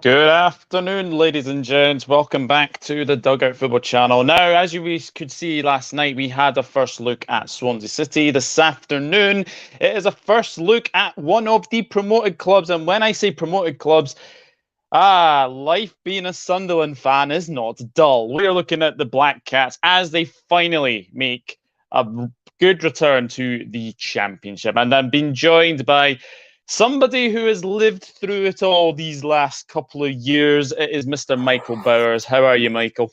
Good afternoon, ladies and gents. Welcome back to the Dugout Football Channel. Now, as you could see last night, we had a first look at Swansea City. This afternoon, it is a first look at one of the promoted clubs. And when I say promoted clubs, life being a Sunderland fan is not dull. We are looking at the Black Cats as they finally make a good return to the Championship. And I'm being joined by somebody who has lived through it all these last couple of years. It is Mr. Michael Bowers. How are you, Michael?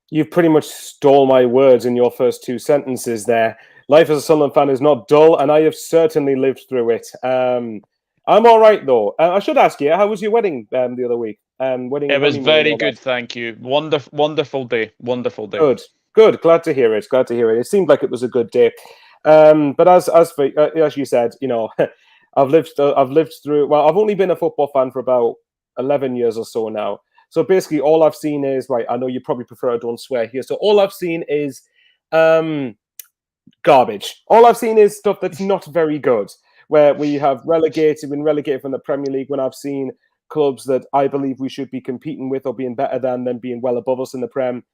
You've pretty much stole my words in your first two sentences there. Life as a Sunderland fan is not dull, and I have certainly lived through it. I'm all right, though. I should ask you, how was your wedding the other week? It was very good, thank you. Wonderful day. Wonderful day. Good. Glad to hear it. It seemed like it was a good day. But as you said, you know, I've lived through. Well, I've only been a football fan for about 11 years or so now. So basically, all I've seen is right. I know you probably prefer I don't swear here. So all I've seen is garbage. All I've seen is stuff that's not very good. Where we have been relegated from the Premier League. When I've seen clubs that I believe we should be competing with or being better than being well above us in the Prem.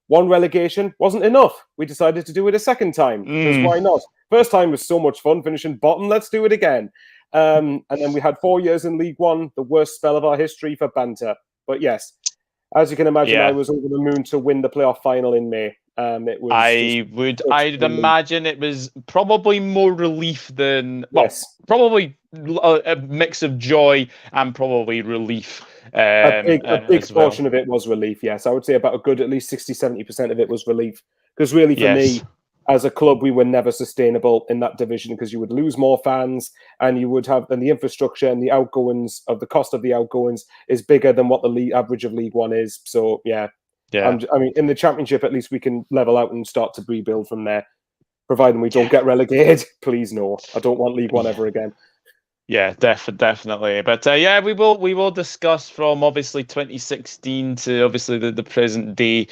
One relegation wasn't enough. We decided to do it a second time. Because why not? First time was so much fun, finishing bottom. Let's do it again. And then we had 4 years in League One, the worst spell of our history for banter. But yes, as you can imagine, I was over the moon to win the playoff final in May. I'd imagine it was probably more relief than probably a mix of joy and probably relief. A big portion of it was relief. Yes, I would say about a good at least 60-70% of it was relief. Because really, for me, as a club, we were never sustainable in that division because you would lose more fans and you would have, and the infrastructure and the outgoings of the cost of the outgoings is bigger than what the average of League One is. So yeah. I mean, in the Championship, at least we can level out and start to rebuild from there, providing we don't get relegated. Please no, I don't want League One ever again. Yeah, definitely. But we will discuss from obviously 2016 to obviously the present day.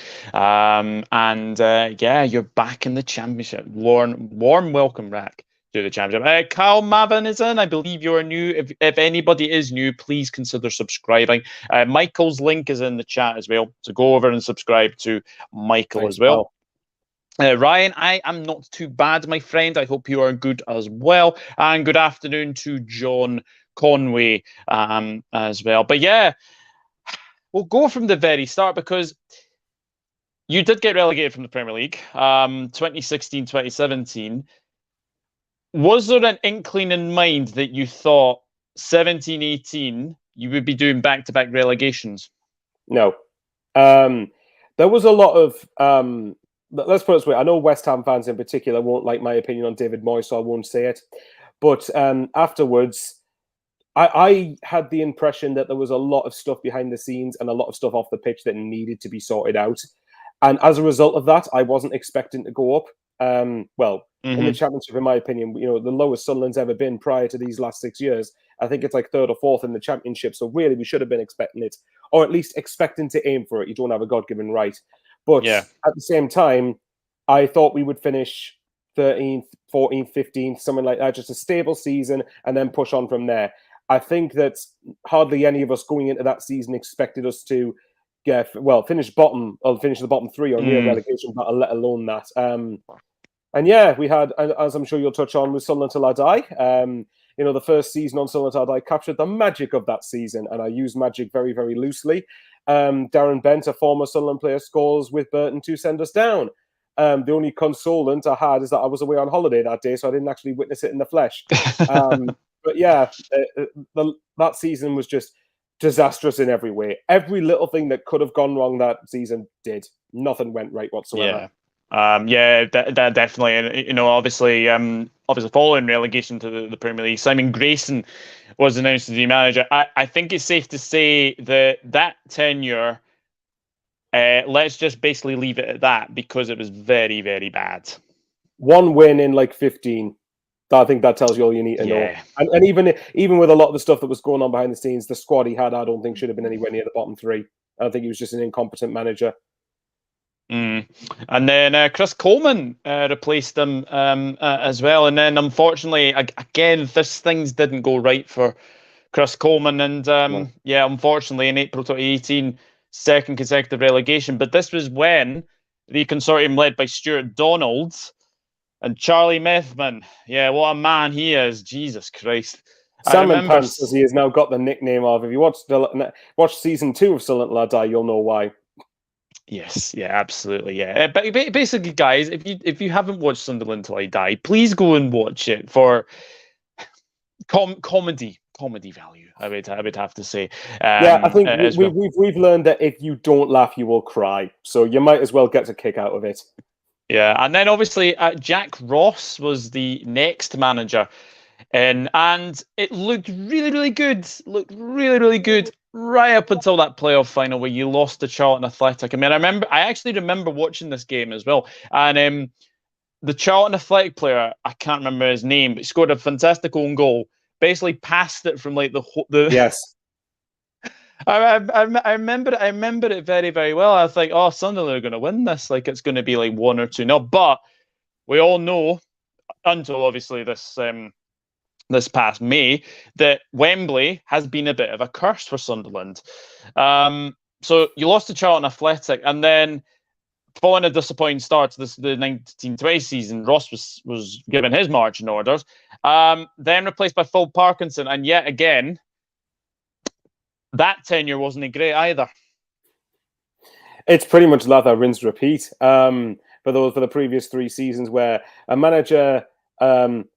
You're back in the Championship. Warm welcome back to the Championship. Kyle Mavin is in. I believe you're new. If anybody is new, please consider subscribing. Michael's link is in the chat as well. So go over and subscribe to Michael as well. Ryan, I am not too bad, my friend. I hope you are good as well. And good afternoon to John Conway as well. But yeah, we'll go from the very start because you did get relegated from the Premier League 2016, 2017. Was there an inkling in mind that you thought 17, 18, you would be doing back-to-back relegations? No. There was a lot of... let's put it this way. I know West Ham fans in particular won't like my opinion on David Moyes, so I won't say it. But afterwards, I had the impression that there was a lot of stuff behind the scenes and a lot of stuff off the pitch that needed to be sorted out. And as a result of that, I wasn't expecting to go up. In the Championship, in my opinion, you know, the lowest Sunderland's ever been prior to these last 6 years. I think it's like 3rd or 4th in the Championship. So really, we should have been expecting it, or at least expecting to aim for it. You don't have a God-given right. But at the same time, I thought we would finish 13th, 14th, 15th, something like that, just a stable season, and then push on from there. I think that hardly any of us going into that season expected us to finish bottom, or finish the bottom 3 or near relegation, but let alone that. And yeah, we had, as I'm sure you'll touch on, with Sunderland Till I Die. You know, the first season on Sunderland Till I Die captured the magic of that season, and I use magic very, very loosely. Darren Bent, a former Sunderland player, scores with Burton to send us down. The only consolation I had is that I was away on holiday that day, so I didn't actually witness it in the flesh. But yeah, that season was just disastrous in every way. Every little thing that could have gone wrong that season did. Nothing went right whatsoever. Definitely. And, you know, obviously following relegation to the Premier League, Simon Grayson was announced as the manager. I think it's safe to say that tenure, let's just basically leave it at that because it was very, very bad. One win in like 15. I think that tells you all you need to know. And even with a lot of the stuff that was going on behind the scenes, the squad he had, I don't think should have been anywhere near the bottom 3. I think he was just an incompetent manager. And then Chris Coleman replaced him as well. And then, unfortunately, again, things didn't go right for Chris Coleman, and unfortunately in April 2018, second consecutive relegation. But this was when the consortium led by Stuart Donald and Charlie Methman. Yeah, what a man he is. Jesus Christ. Salmon Pants, as he has now got the nickname of. If you watch season 2 of Still Until I Die, you'll know why. Yes, yeah, absolutely, yeah. But basically, guys, if you haven't watched Sunderland Till I Die, please go and watch it for comedy value. I would have to say. I think we've learned that if you don't laugh, you will cry. So you might as well get a kick out of it. Yeah, and then obviously Jack Ross was the next manager, and it looked really, really good. Looked really, really good right up until that playoff final where you lost to Charlton Athletic. I mean, I actually remember watching this game as well, and the Charlton Athletic player, I can't remember his name, but he scored a fantastic own goal. Basically, passed it from like the yes. I remember it very, very well. I was like, oh, Sunderland are going to win this. Like, it's going to be like 1 or 2-0. But we all know, until obviously this past May, that Wembley has been a bit of a curse for Sunderland. So you lost to Charlton Athletic, and then following a disappointing start to the 1920 season, Ross was given his marching orders, then replaced by Phil Parkinson, and yet again, that tenure wasn't great either. It's pretty much lather, rinse, repeat. For the previous 3 seasons, where a manager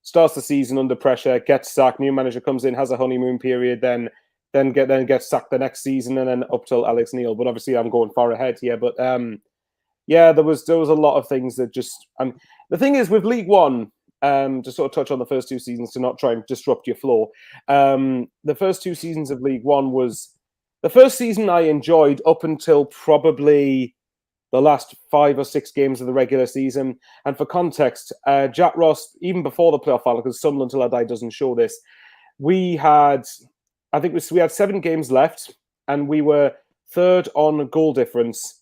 starts the season under pressure, gets sacked, new manager comes in, has a honeymoon period, then gets sacked the next season, and then up till Alex Neil. But obviously, I'm going far ahead here. But there was a lot of things that just. The thing is with League One. To sort of touch on the first 2 seasons to not try and disrupt your flow. The first 2 seasons of League One was the first season I enjoyed up until probably the last 5 or 6 games of the regular season. And for context, Jack Ross, even before the playoff final, because Sunderland Till I Die doesn't show this, we had 7 games left, and we were third on goal difference.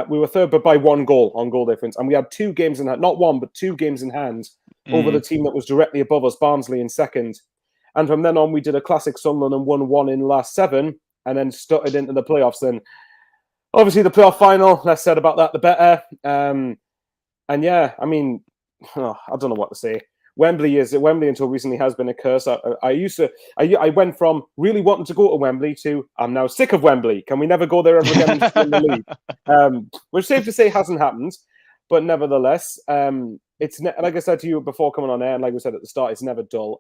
We were third, but by 1 goal on goal difference. And we had 2 games in hand, not 1, but 2 games in hand over the team that was directly above us, Barnsley, in second. And from then on, we did a classic Sunderland and won 1 in the last 7, and then stuttered into the playoffs. And obviously, the playoff final, less said about that, the better. I mean, I don't know what to say. Wembley until recently has been a curse. I went from really wanting to go to Wembley to I'm now sick of Wembley. Can we never go there ever again in the league? Which safe to say hasn't happened, but nevertheless, it's like I said to you before coming on air, and like we said at the start, it's never dull.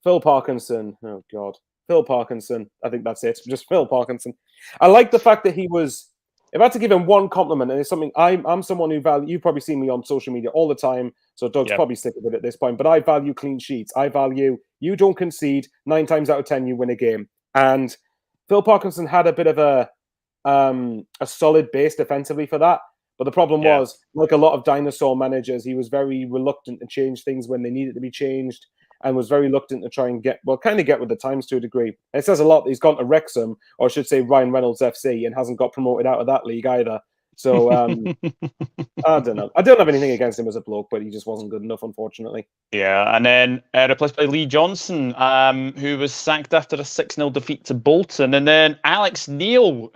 Phil Parkinson, oh God, Phil Parkinson. I think that's it. Just Phil Parkinson. I like the fact that he was. If I had to give him one compliment, and it's something I'm someone who value. You've probably seen me on social media all the time, so Doug's probably sick of it at this point. But I value clean sheets. I value you don't concede 9 times out of 10 you win a game. And Phil Parkinson had a bit of a solid base defensively for that. But the problem was, like a lot of dinosaur managers, he was very reluctant to change things when they needed to be changed, and was very reluctant to try and get with the times to a degree. And it says a lot that he's gone to Wrexham, or I should say Ryan Reynolds FC, and hasn't got promoted out of that league either. So, I don't know. I don't have anything against him as a bloke, but he just wasn't good enough, unfortunately. Yeah, and then replaced by Lee Johnson, who was sacked after a 6-0 defeat to Bolton. And then Alex Neil,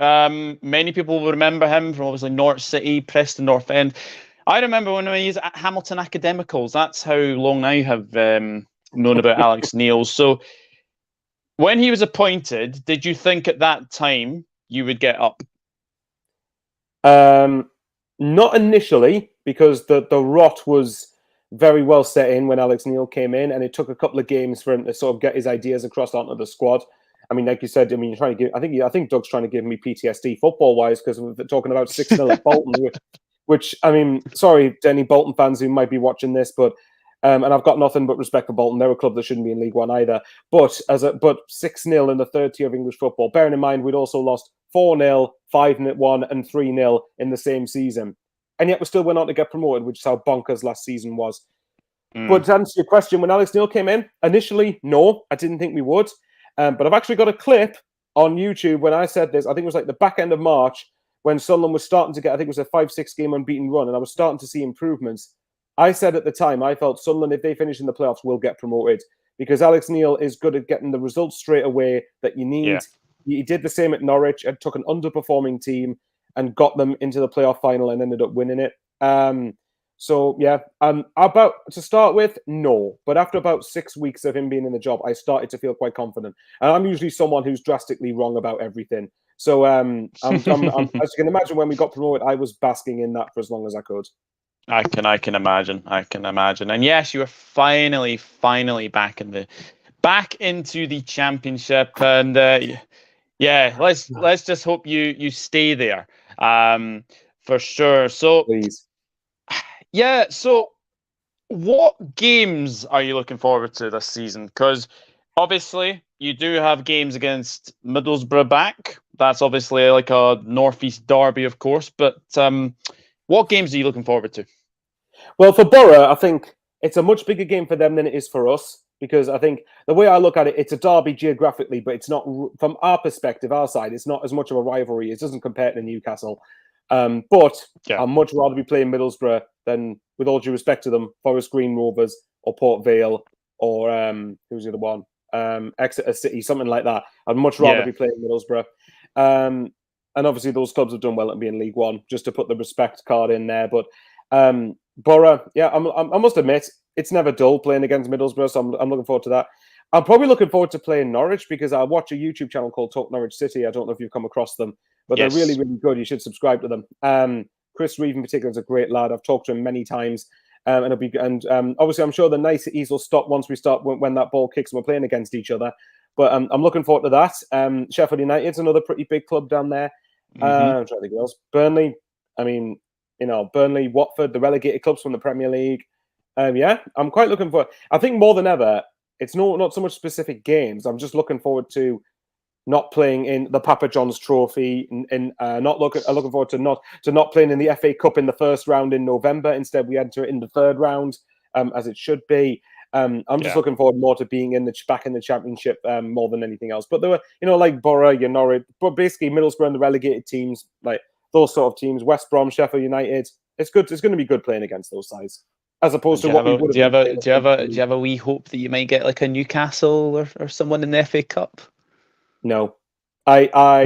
many people will remember him from obviously Norwich City, Preston North End. I remember when he was at Hamilton Academicals. That's how long I have known about Alex Neil. So when he was appointed, did you think at that time you would get up? Not initially, because the rot was very well set in when Alex Neil came in, and it took a couple of games for him to sort of get his ideas across onto the squad. I mean, like you said, you're trying to give. I think Doug's trying to give me PTSD football wise, because we're talking about 6-0 at Bolton, which I mean, sorry to any Bolton fans who might be watching this, but. And I've got nothing but respect for Bolton. They're a club that shouldn't be in League One either. But 6-0 in the third tier of English football. Bearing in mind, we'd also lost 4-0, 5-1, and 3-0 in the same season. And yet we still went on to get promoted, which is how bonkers last season was. But to answer your question, when Alex Neil came in, initially, no, I didn't think we would. But I've actually got a clip on YouTube when I said this. I think it was like the back end of March when Sunderland was starting to get, I think it was a 5-6 game unbeaten run, and I was starting to see improvements. I said at the time, I felt Sunderland, if they finish in the playoffs, will get promoted. because Alex Neil is good at getting the results straight away that you need. Yeah. He did the same at Norwich and took an underperforming team and got them into the playoff final and ended up winning it. So yeah, about to start with, no. But after about 6 weeks of him being in the job, I started to feel quite confident. And I'm usually someone who's drastically wrong about everything. So as you can imagine, when we got promoted, I was basking in that for as long as I could. I can imagine. And yes, you are finally back into the championship, and yeah, let's just hope you stay there, for sure. So Please. Yeah, so what games are you looking forward to this season? Because obviously you do have games against Middlesbrough back. That's obviously like a northeast derby, of course. But what games are you looking forward to? Well, for Borough, I think it's a much bigger game for them than it is for us, because I think the way I look at it, it's a derby geographically, but it's not, from our perspective, our side, it's not as much of a rivalry. It doesn't compare to Newcastle. But I'd much rather be playing Middlesbrough than, with all due respect to them, Forest Green Rovers or Port Vale or who's the other one? Exeter City, something like that. I'd much rather be playing Middlesbrough. And obviously those clubs have done well at being League One, just to put the respect card in there. But Borough, yeah, I must admit, it's never dull playing against Middlesbrough, so I'm looking forward to that. I'm probably looking forward to playing Norwich, because I watch a YouTube channel called Talk Norwich City. I don't know if you've come across them, but they're really, really good. You should subscribe to them. Chris Reeve in particular is a great lad. I've talked to him many times, and obviously I'm sure the niceties will stop once we start when that ball kicks and we're playing against each other. But I'm looking forward to that. Sheffield United's another pretty big club down there. I'm trying to think of else. Burnley. I mean, Burnley, Watford, the relegated clubs from the Premier League. Yeah, I'm quite looking forward. I think more than ever, it's not so much specific games. I'm just looking forward to not playing in the Papa John's Trophy, and looking forward to not playing in the FA Cup in the first round in November. Instead, we enter it in the third round, as it should be. I'm just looking forward more to being back in the Championship more than anything else. But there were, like Borough, Norwich, but basically Middlesbrough and the relegated teams, like those sort of teams, West Brom, Sheffield United. It's good. It's going to be good playing against those sides, as opposed to what we would have. Do you have a wee hope that you might get like a Newcastle or someone in the FA Cup? No, I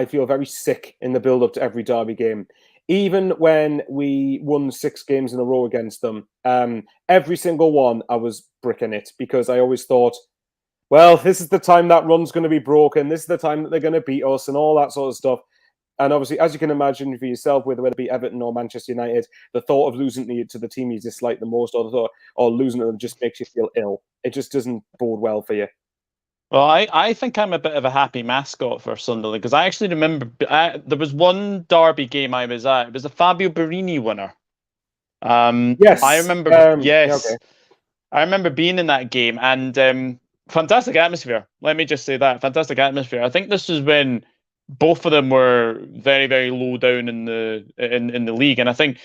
feel very sick in the build up to every derby game. Even when we won 6 games in a row against them, every single one I was bricking it, because I always thought, well, this is the time that run's going to be broken. This is the time that they're going to beat us and all that sort of stuff. And obviously, as you can imagine for yourself, whether it be Everton or Manchester United, the thought of losing to the team you dislike the most, or losing to them, just makes you feel ill. It just doesn't bode well for you. Well, I think I'm a bit of a happy mascot for Sunderland, because I actually remember there was one derby game I was at. It was a Fabio Barini winner. Yes, I remember. Okay. I remember being in that game, and fantastic atmosphere. Let me just say that, fantastic atmosphere. I think this was when both of them were very, very low down in the league, and I think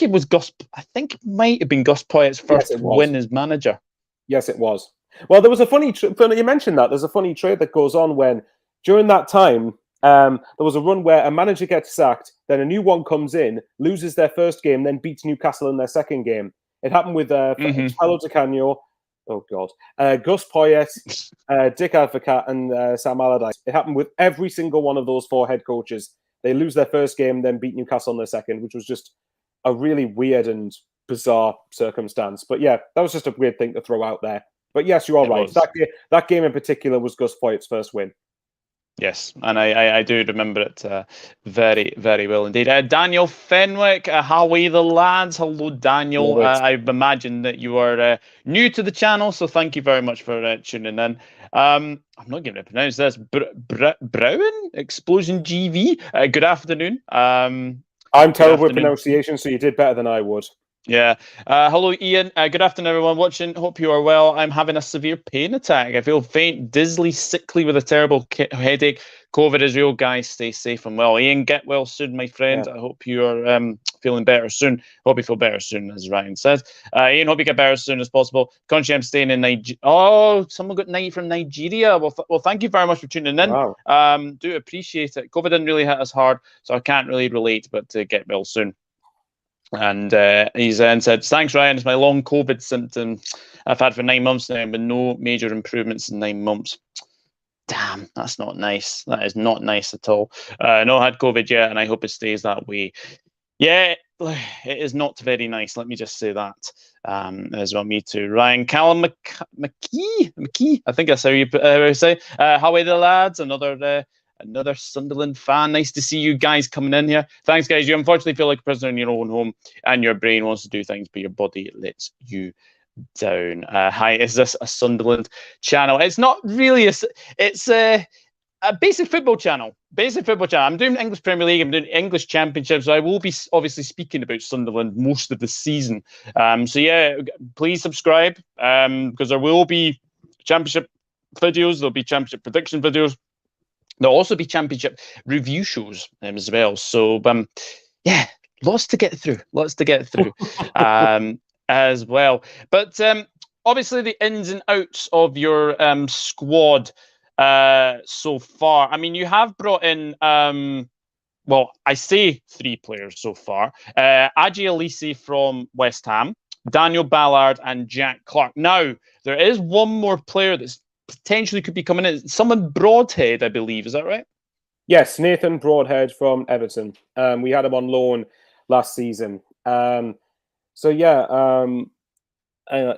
it was Gus. I think it might have been Gus Poyet's first win as manager. Yes, it was. Well, there was a funny. You mentioned that there's a funny trade that goes on when during that time there was a run where a manager gets sacked, then a new one comes in, loses their first game, then beats Newcastle in their second game. It happened with Paolo Di Canio. Oh God, Gus Poyet, Dick Advocat, and Sam Allardyce. It happened with every single one of those 4 head coaches. They lose their first game, then beat Newcastle in their second, which was just a really weird and bizarre circumstance. But yeah, that was just a weird thing to throw out there. But yes, you are right. That game in particular was Gus Poyet's first win. Yes, and I do remember it very, very well indeed. Daniel Fenwick, how are the lads? Hello, Daniel. I imagine that you are new to the channel, so thank you very much for tuning in. I'm not going to pronounce this. Brown? Explosion GV. Good afternoon. I'm terrible with pronunciation, so you did better than I would. Yeah. Hello, Ian. Good afternoon, everyone watching. Hope you are well. I'm having a severe pain attack. I feel faint, dizzily, sickly with a terrible headache. COVID is real, guys. Stay safe and well. Ian, get well soon, my friend. Yeah. I hope you are feeling better soon. Hope you feel better soon, as Ryan says. Ian, hope you get better as soon as possible. Country, I'm staying in Nigeria. Oh, someone got 90 from Nigeria. Well, thank you very much for tuning in. Wow. Do appreciate it. COVID didn't really hit us hard, so I can't really relate, but get well soon. And he's then said, "Thanks, Ryan. It's my long COVID symptom I've had for 9 months now, but no major improvements in 9 months." Damn, that's not nice. That is not nice at all. Not had COVID yet, and I hope it stays that way. Yeah, it is not very nice. Let me just say that as well. Me too. Ryan Callum McKee. I think that's how you say. How are the lads? Another Sunderland fan. Nice to see you guys coming in here. Thanks, guys. You unfortunately feel like a prisoner in your own home, and your brain wants to do things, but your body lets you down. Hi, is this a Sunderland channel? It's not really. It's a basic football channel. I'm doing English Premier League. I'm doing English Championship, so I will be obviously speaking about Sunderland most of the season. So yeah, please subscribe because there will be Championship videos. There'll be Championship prediction videos. There'll also be Championship review shows as well. So yeah, lots to get through. As well. But obviously the ins and outs of your squad so far. I mean, you have brought in, well, I say 3 players so far. Aji Elise from West Ham, Daniel Ballard and Jack Clark. Now, there is one more player that's potentially could be coming in. Someone Broadhead, I believe. Is that right? Yes, Nathan Broadhead from Everton. We had him on loan last season. So yeah,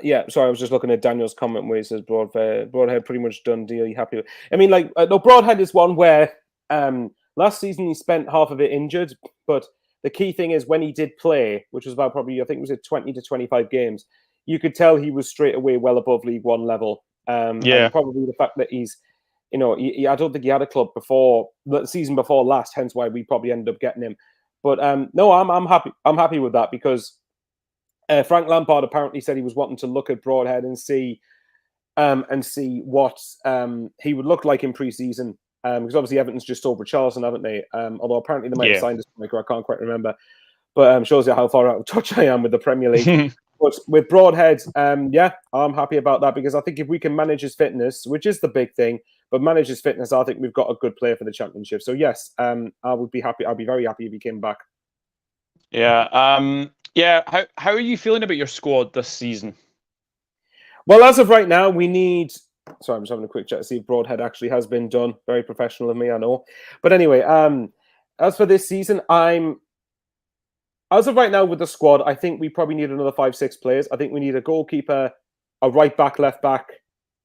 yeah. Sorry, I was just looking at Daniel's comment where he says Broadhead pretty much done deal. You happy? I mean, like no, Broadhead is one where last season he spent half of it injured, but the key thing is when he did play, which was about probably I think it was 20 to 25 games, you could tell he was straight away well above League One level. And probably the fact that he's, you know, I don't think he had a club before the season before last, hence why we probably ended up getting him. But no, I'm happy. I'm happy with that because Frank Lampard apparently said he was wanting to look at Broadhead and see what he would look like in pre-season. Because obviously Everton's just over Charlton, haven't they? Although apparently they might have signed a striker, I can't quite remember. But shows you how far out of touch I am with the Premier League. But with Broadhead, yeah, I'm happy about that because I think if we can manage his fitness, which is the big thing, but manage his fitness, I think we've got a good player for the Championship. So yes, I would be happy. I'd be very happy if he came back. Yeah. Yeah. How are you feeling about your squad this season? Well, as of right now, we need. Sorry, I'm just having a quick check to see if Broadhead actually has been done. Very professional of me, I know. But anyway, as for this season, as of right now with the squad, I think we probably need another 5-6 players. I think we need a goalkeeper, a right back, left back,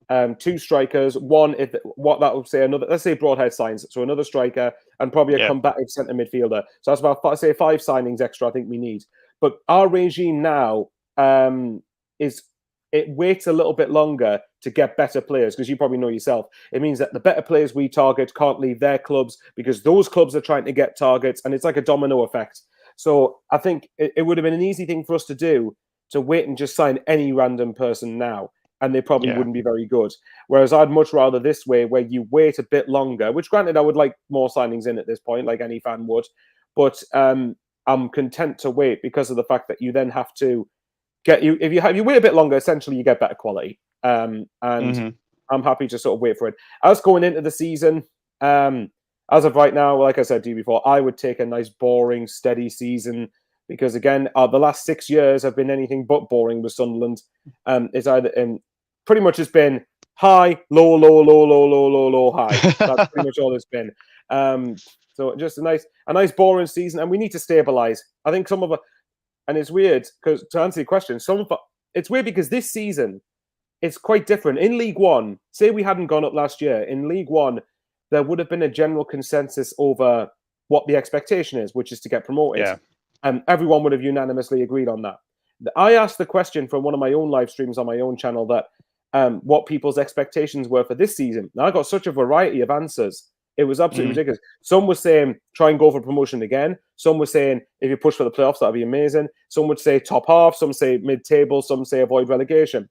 2 strikers, one if what that would say another. Let's say Broadhead signs, so another striker and probably a combative centre midfielder. So that's about say 5 signings extra. I think we need. But our regime now is it waits a little bit longer to get better players because you probably know yourself. It means that the better players we target can't leave their clubs because those clubs are trying to get targets, and it's like a domino effect. So I think it would have been an easy thing for us to do to wait and just sign any random person now, and they probably wouldn't be very good. Whereas I'd much rather this way, where you wait a bit longer. Which, granted, I would like more signings in at this point, like any fan would. But I'm content to wait because of the fact that you then have to get you if you wait a bit longer, essentially you get better quality. I'm happy to sort of wait for it. As going into the season, as of right now, like I said to you before, I would take a nice, boring, steady season because, again, the last 6 years have been anything but boring with Sunderland. It's either pretty much it's been high, low, low, low, low, low, low, low, high. That's pretty much all it's been. So just a nice, boring season, and we need to stabilise. I think some of it, and it's weird because to answer your question, it's weird because this season it's quite different. In League One, say we hadn't gone up last year, in League One, there would have been a general consensus over what the expectation is, which is to get promoted. Yeah. And everyone would have unanimously agreed on that. I asked the question from one of my own live streams on my own channel that what people's expectations were for this season. Now, I got such a variety of answers. It was absolutely ridiculous. Some were saying, try and go for promotion again. Some were saying, if you push for the playoffs, that'd be amazing. Some would say top half. Some say mid-table. Some say avoid relegation.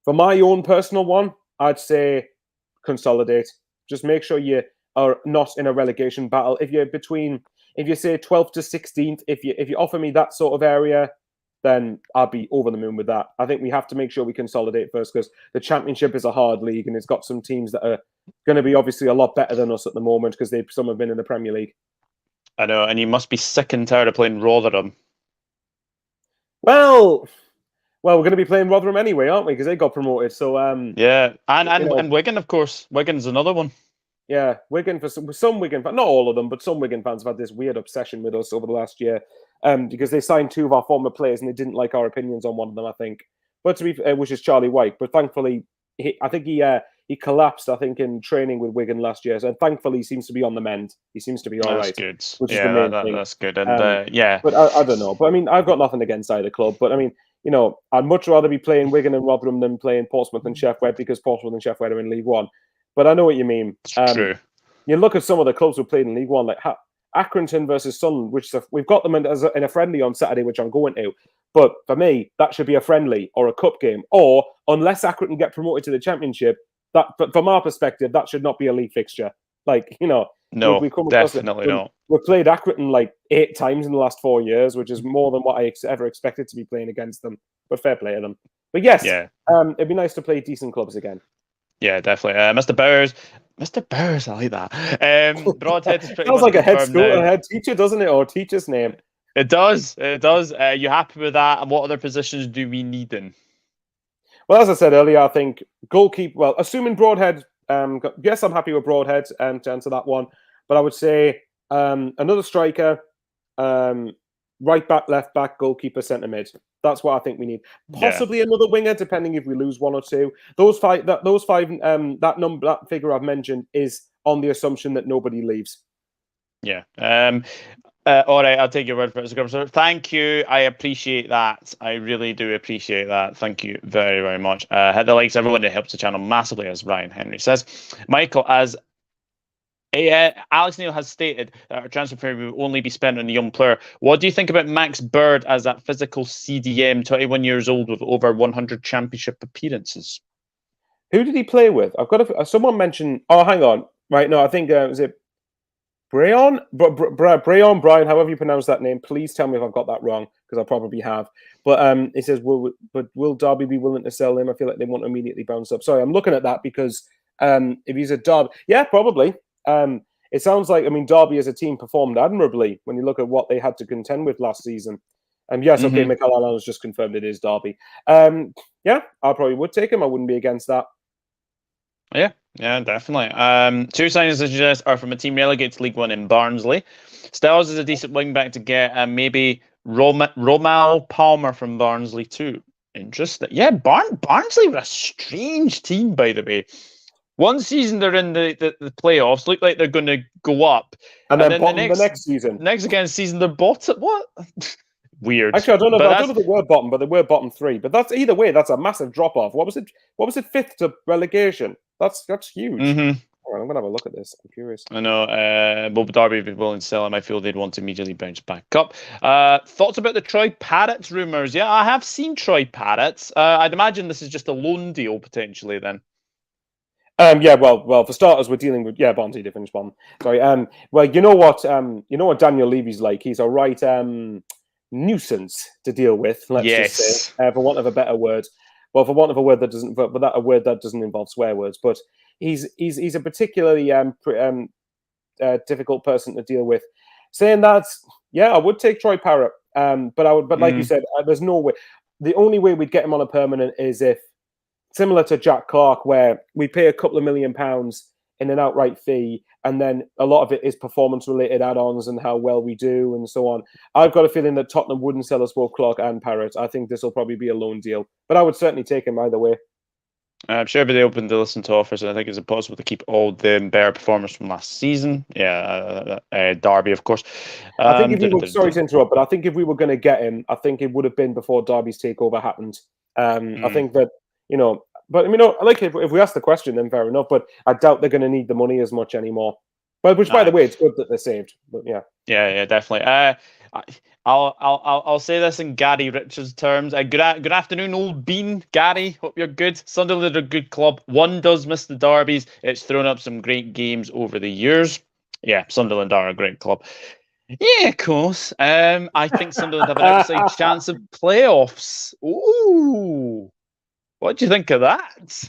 For my own personal one, I'd say consolidate. Just make sure you are not in a relegation battle. If you say 12th to 16th, if you offer me that sort of area, then I'll be over the moon with that. I think we have to make sure we consolidate first because the Championship is a hard league and it's got some teams that are going to be obviously a lot better than us at the moment because some have been in the Premier League. I know, and you must be sick and tired of playing Rotherham. Well, we're going to be playing Rotherham anyway, aren't we? Because they got promoted. So yeah, and Wigan, of course. Wigan's another one. Yeah, Wigan for some Wigan fans, not all of them, but some Wigan fans have had this weird obsession with us over the last year, because they signed 2 of our former players and they didn't like our opinions on one of them, I think. But which is Charlie White. But thankfully, I think he collapsed, I think, in training with Wigan last year. So thankfully, he seems to be on the mend. He seems to be all right. Good. Which is the main thing. That's good. And yeah, but I don't know. But I mean, I've got nothing against either club. But I mean, I'd much rather be playing Wigan and Rotherham than playing Portsmouth and Sheffield, because Portsmouth and Sheffield are in League One. But I know what you mean. It's true. You look at some of the clubs who played in League One, like Accrington versus Sunderland, which we've got them in a friendly on Saturday, which I'm going to. But for me, that should be a friendly or a cup game. Or unless Accrington get promoted to the Championship, that from our perspective, that should not be a league fixture. Like, no, definitely not. We've played Accrington like 8 times in the last 4 years, which is more than what I ever expected to be playing against them. But fair play to them. But yes, it'd be nice to play decent clubs again. Yeah, definitely. Mr. Bowers, I like that. Broadhead is pretty sounds much like a head now. teacher, doesn't it? Or teacher's name. It does. You happy with that? And what other positions do we need in? Well, as I said earlier, I think goalkeeper. Well, assuming Broadhead. Yes, I'm happy with Broadhead to answer that one. But I would say another striker, right back, left back, goalkeeper, centre mid. That's what I think we need. Possibly another winger, depending if we lose 1 or 2. Those five. That figure I've mentioned is on the assumption that nobody leaves. Yeah. All right, I'll take your word for it. So thank you. I appreciate that. I really do appreciate that. Thank you very, very much. Hit the likes, everyone. It helps the channel massively, as Ryan Henry says. Michael, as Alex Neil has stated, that our transfer period will only be spent on a young player. What do you think about Max Bird as that physical CDM, 21 years old with over 100 championship appearances? Who did he play with? I've got someone mentioned. Oh, hang on. Right, no, I think was it Brian, Brian, however you pronounce that name. Please tell me if I've got that wrong, because I probably have. But it says, will Derby be willing to sell him? I feel like they want to immediately bounce up. Sorry, I'm looking at that because if he's a Derby, yeah, probably. It sounds like, I mean, Derby as a team performed admirably when you look at what they had to contend with last season. And yes, okay, Mikel Allen has just confirmed it is Derby. Yeah, I probably would take him. I wouldn't be against that. Yeah, definitely. 2 signings I suggest are from a team relegated to League One in Barnsley. Stells is a decent wing back to get, and maybe Romal Palmer from Barnsley too. Interesting. Yeah, Barnsley were a strange team, by the way. One season they're in the playoffs, look like they're going to go up, and then bottom the next season. Next season they're bottom. What? Weird. Actually, I don't know if they were bottom, but they were bottom 3. But that's either way. That's a massive drop off. What was it? 5th to relegation? That's huge. All right, I'm gonna have a look at this. I'm curious. I know. Will Derby would be willing to sell him? I feel they'd want to immediately bounce back up. Thoughts about the Troy Parrots rumours? Yeah, I have seen Troy Parrots. I'd imagine this is just a loan deal potentially then. Yeah, well, for starters, we're dealing with Barnsley to finish one. Sorry. Well, you know what Daniel Levy's like. He's a right nuisance to deal with. Let's just say, for want of a better word. Well, for want of a word that doesn't, but that a word that doesn't involve swear words. But he's a particularly difficult person to deal with. Saying that, yeah, I would take Troy Parrott. But like you said, there's no way. The only way we'd get him on a permanent is if, similar to Jack Clark, where we pay a couple of £1 million in an outright fee, and then a lot of it is performance-related add-ons and how well we do and so on. I've got a feeling that Tottenham wouldn't sell us both Clark and Parrott. I think this will probably be a loan deal, but I would certainly take him either way. I'm sure they're open to listen to offers, and I think it's impossible to keep all the better performers from last season. Yeah, Derby, of course. I think if we were, sorry to interrupt, but I think if we were going to get him, I think it would have been before Derby's takeover happened. I think that, but I mean, like if we ask the question, then fair enough. But I doubt they're going to need the money as much anymore. But which, by the way, it's good that they're saved. But yeah, definitely. I'll say this in Gary Richards' terms. Good afternoon, old bean, Gary. Hope you're good. Sunderland are a good club. One does miss the derbies. It's thrown up some great games over the years. Yeah, Sunderland are a great club. Yeah, of course. I think Sunderland have an outside chance of playoffs. Ooh. What do you think of that?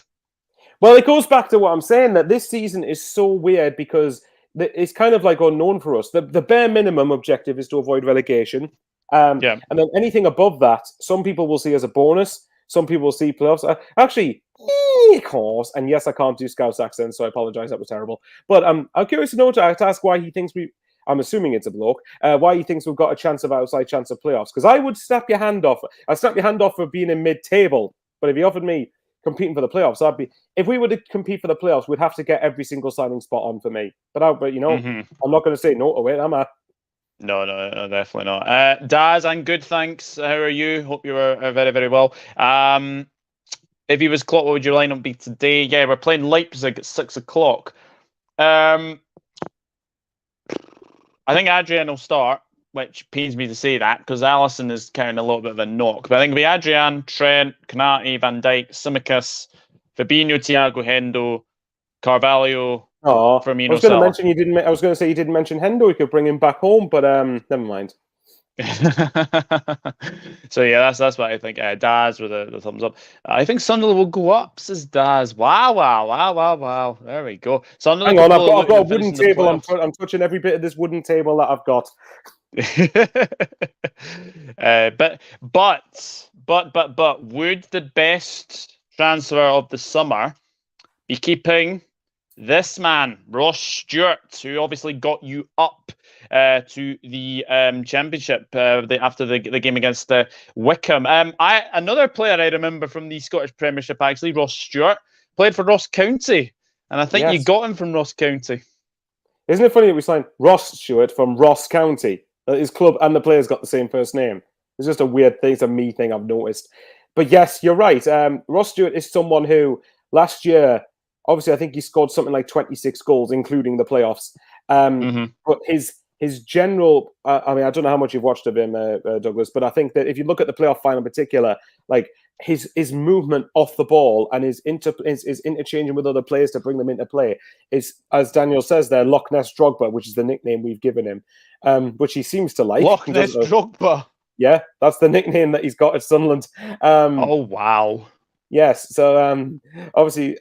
Well, it goes back to what I'm saying, that this season is so weird because it's kind of like unknown for us. The bare minimum objective is to avoid relegation. And then anything above that, some people will see as a bonus. Some people will see playoffs. Actually, of course. And yes, I can't do Scouse accent, so I apologize. That was terrible. But I'm curious to ask why he thinks we. I'm assuming it's a bloke. Why he thinks we've got a chance of outside chance of playoffs? Because I would snap your hand off. I'd snap your hand off for being in mid-table. But if he offered me competing for the playoffs, I'd be. If we were to compete for the playoffs, we'd have to get every single signing spot on for me. But I'm not going to say no to it, am I? No, definitely not. Daz, I'm good, thanks. How are you? Hope you are very, very well. If he was clock, what would your lineup be today? Yeah, we're playing Leipzig at 6:00. I think Adrian will start, which pains me to say that because Alisson is carrying a little bit of a knock. But I think it'll be Adrian, Trent, Konate, Van Dijk, Tsimikas, Fabinho, Thiago, Hendo, Carvalho. Oh, Firmino, I was going to mention you didn't. I was going to say you didn't mention Hendo. We could bring him back home, but never mind. So yeah, that's what I think. Daz with the thumbs up. I think Sunderland will go up, says Daz. Wow. There we go. Sunderland. Hang on, I've got a wooden table. I'm touching every bit of this wooden table that I've got. But would the best transfer of the summer be keeping this man, Ross Stewart, who obviously got you up to the championship after the game against Wycombe? Another player I remember from the Scottish Premiership, actually, Ross Stewart, played for Ross County, and I think you got him from Ross County. Isn't it funny that we signed Ross Stewart from Ross County? His club and the players got the same first name. It's just a weird thing. It's a me thing I've noticed. But yes, you're right. Ross Stewart is someone who last year, obviously, I think he scored something like 26 goals, including the playoffs. But his general, I don't know how much you've watched of him, Douglas, but I think that if you look at the playoff final in particular, like his movement off the ball and his interchanging with other players to bring them into play is, as Daniel says there, Loch Ness Drogba, which is the nickname we've given him, which he seems to like. Loch Ness Drogba. Yeah, that's the nickname that he's got at Sunderland. Oh, wow. Yes, so obviously,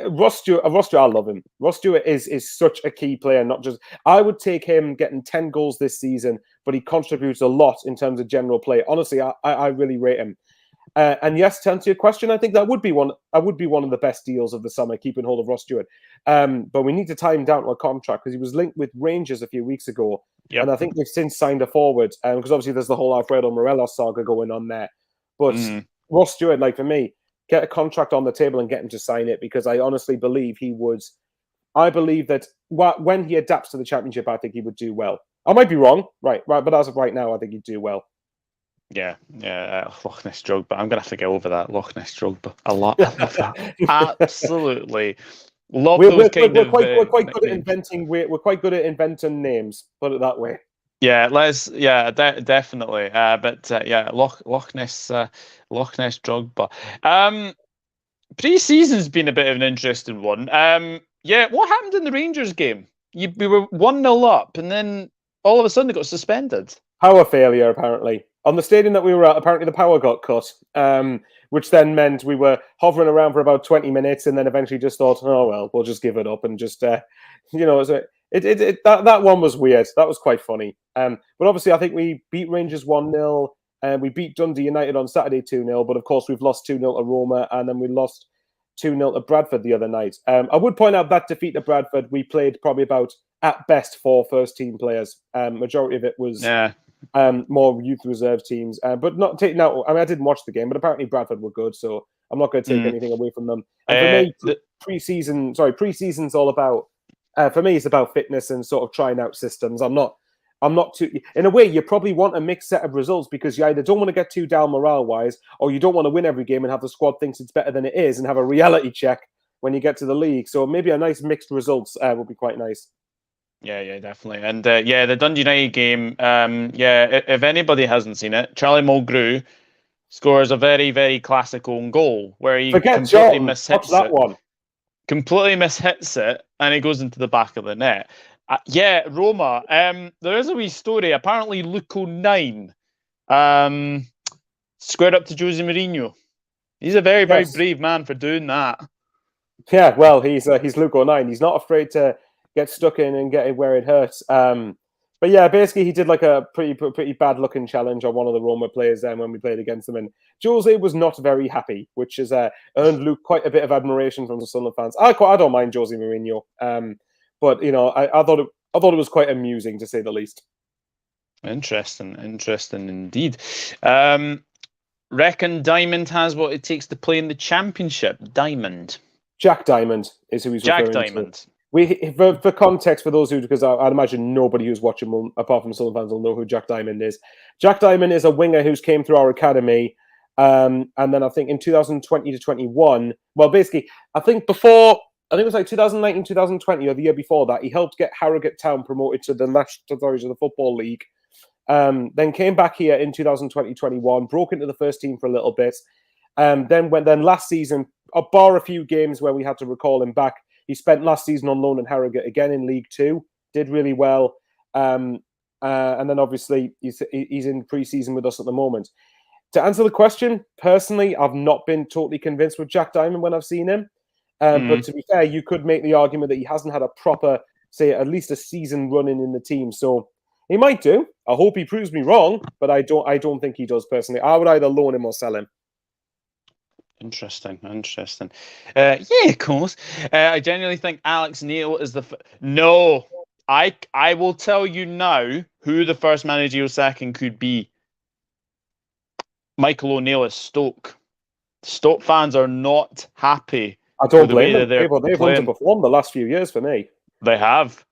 Ross Stewart, I love him. Ross Stewart is such a key player. Not just, I would take him getting 10 goals this season, but he contributes a lot in terms of general play. Honestly, I really rate him. And yes, to answer your question, I think that would be one. I would be one of the best deals of the summer, keeping hold of Ross Stewart. But we need to tie him down to a contract because he was linked with Rangers a few weeks ago, and I think they've since signed a forward. Because obviously there's the whole Alfredo Morelos saga going on there. But Ross Stewart, like for me, get a contract on the table and get him to sign it because I honestly believe he would. I believe that when he adapts to the Championship, I think he would do well. I might be wrong, right? But as of right now, I think he'd do well. Yeah, Loch Ness Drogba. I'm gonna have to get over that Loch Ness Drogba a lot. I love that. Absolutely love those kind of. We're quite good at inventing. We're quite good at inventing names. Put it that way. Yeah, definitely. Loch Ness Drogba. Pre-season's been a bit of an interesting one. What happened in the Rangers game? We were 1-0 up, and then all of a sudden it got suspended. Power failure, apparently. On the stadium that we were at, apparently the power got cut, which then meant we were hovering around for about 20 minutes and then eventually just thought, oh, well, we'll just give it up and just, that one was weird. That was quite funny. But obviously, I think we beat Rangers 1-0 and we beat Dundee United on Saturday 2-0. But of course, we've lost 2-0 to Roma and then we lost 2-0 to Bradford the other night. I would point out that defeat to Bradford, we played probably about, at best, 4 first-team players. Majority of it was... more youth reserve teams, but not taking out. I mean, I didn't watch the game, but apparently Bradford were good, so I'm not going to take anything away from them. And for me, pre-season's all about. For me, it's about fitness and sort of trying out systems. I'm not too. In a way, you probably want a mixed set of results because you either don't want to get too down morale-wise, or you don't want to win every game and have the squad thinks it's better than it is and have a reality check when you get to the league. So maybe a nice mixed results would be quite nice. Yeah, definitely. And the Dundee United game, if anybody hasn't seen it, Charlie Mulgrew scores a very, very classic own goal where he completely mishits that one. Completely mishits it and it goes into the back of the net. Roma, there is a wee story. Apparently Luco 9 squared up to Jose Mourinho. He's a very, very brave man for doing that. Yeah, well, he's Luco 9. He's not afraid to get stuck in and get it where it hurts. But yeah, basically he did like a pretty bad looking challenge on one of the Roma players then when we played against them, and Jose was not very happy, which has earned Luke quite a bit of admiration from the Sunderland fans. I don't mind Jose Mourinho, but I thought it was quite amusing to say the least. Interesting indeed. Reckon Diamond has what it takes to play in the Championship. Diamond. Jack Diamond is who he's referring to. For context, for those who, because I'd imagine nobody who's watching, apart from Sunderland fans, will know who Jack Diamond is. Jack Diamond is a winger who's came through our academy, and then I think in 2020 to 21, well, basically, I think it was like 2019, 2020, or the year before that, he helped get Harrogate Town promoted to the National Authority of the Football League. Then came back here in 2020-21, broke into the first team for a little bit. Then last season, bar a few games where we had to recall him back, he spent last season on loan in Harrogate, again in League Two, did really well. And then obviously he's in pre-season with us at the moment. To answer the question, personally, I've not been totally convinced with Jack Diamond when I've seen him. But to be fair, you could make the argument that he hasn't had a proper, say, at least a season running in the team. So he might do. I hope he proves me wrong, but I don't think he does personally. I would either loan him or sell him. Interesting. Yeah, of course. I genuinely think Alex Neil is no. I will tell you now who the first managerial sacking could be. Michael O'Neill at Stoke. Stoke fans are not happy. I don't blame them. They've underperformed the last few years for me. They have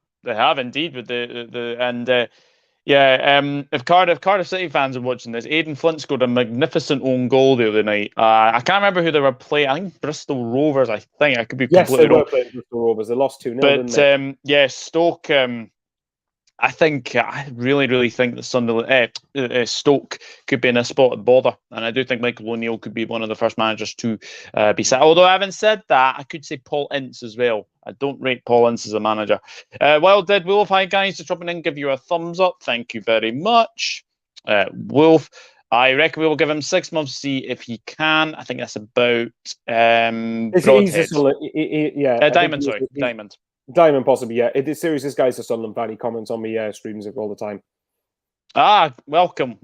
indeed with if Cardiff City fans are watching this, Aidan Flint scored a magnificent own goal the other night. I can't remember who they were playing. I think Bristol Rovers. I could be completely wrong. Yes, they were playing Bristol Rovers. They lost 2-0. But Stoke. I really think that Stoke could be in a spot of bother, and I do think Michael O'Neill could be one of the first managers to be set. Although having said that, I could say Paul Ince as well. I don't rate Paul Ince as a manager. Wild Dead Wolf, hi guys, just dropping in, give you a thumbs up. Thank you very much, Wolf. I reckon we will give him 6 months to see if he can. I think that's about Diamond. Diamond, possibly, yeah. It is serious. This guy's a Sunderland fan. He comments on me streams all the time. Welcome.